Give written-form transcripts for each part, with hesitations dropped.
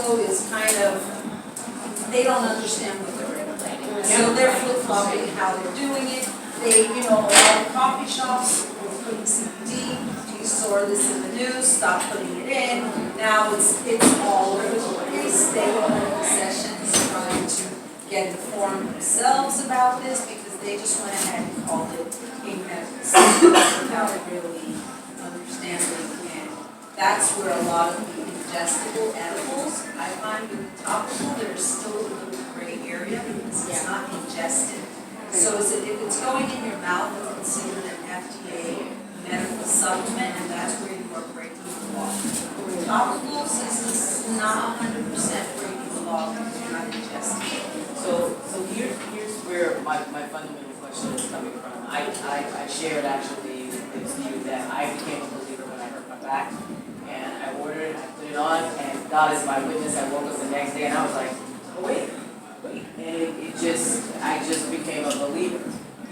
also is kind of, they don't understand what they're regulating. So they're flip-flopping how they're doing it. They, a lot of coffee shops were putting CBD, you saw this in the news, stop putting it in. Now it's all over the place. They were holding sessions trying to get informed themselves about this because they just went ahead and called it a medicine without really understanding. And that's where a lot of the ingestible edibles, I find with the topical, there's still a little gray area because it's not ingested. So if it's going in your mouth, it's considered an FDA medical supplement, and that's where you are breaking the law. Topicals is not 100% breaking the law because you're not ingesting. So here's where my fundamental question is coming from. I shared actually this view that I became a believer when I hurt my back, and I ordered it, I put it on, and God is my witness. I woke up the next day and I was like, oh wait. And I just became a believer.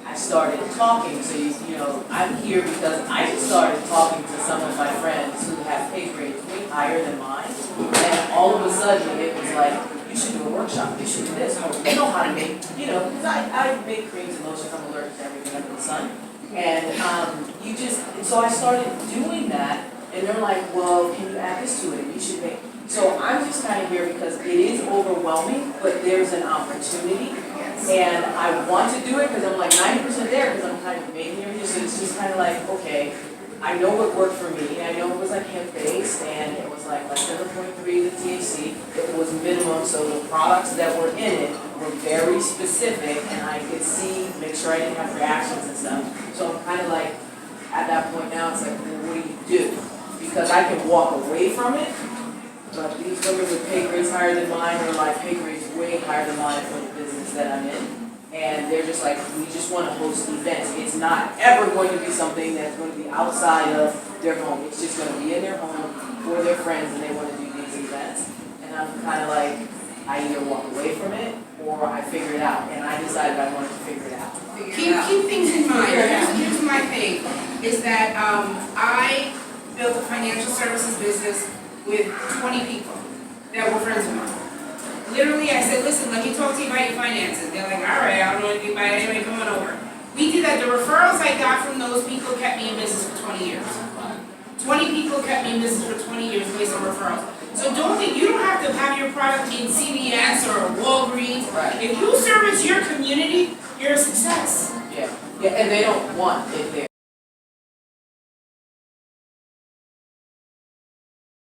I started talking, so I'm here because I just started talking to some of my friends who have pay grades way higher than mine, and all of a sudden it was like, you should do a workshop, you should do this, or they know how to make, because I make creams and lotions, I'm allergic to everything under the sun, and so I started doing that, and they're like, well, can you add this to it, you should make. So I'm just kind of here because it is overwhelming, but there's an opportunity, and I want to do it because I'm like 90% there because I'm kind of making everything, so it's just kind of like, okay, I know what worked for me, I know it was like hemp-based, and it was like 7.3 the THC, it was minimum, so the products that were in it were very specific, and I could see, make sure I didn't have reactions and stuff, so I'm kind of like, at that point now, it's like, well, what do you do? Because I can walk away from it, but these women with pay grades higher than mine are like pay grades way higher than mine for the business that I'm in. And they're just like, we just want to host events. It's not ever going to be something that's going to be outside of their home. It's just going to be in their home for their friends and they want to do these events. And I'm kind of like, I either walk away from it or I figure it out. And I decided I wanted to figure it out. Keep things in mind. Here's my thing, is that I built a financial services business with 20 people that were friends of mine. Literally, I said, listen, let me talk to you about your finances. They're like, all right, I don't know anything about it, anyway, come on over. We did that. The referrals I got from those people kept me in business for 20 years. 20 people kept me in business for 20 years based on referrals. So you don't have to have your product in CVS or Walgreens. Right. If you service your community, you're a success. Yeah, and they don't want it there.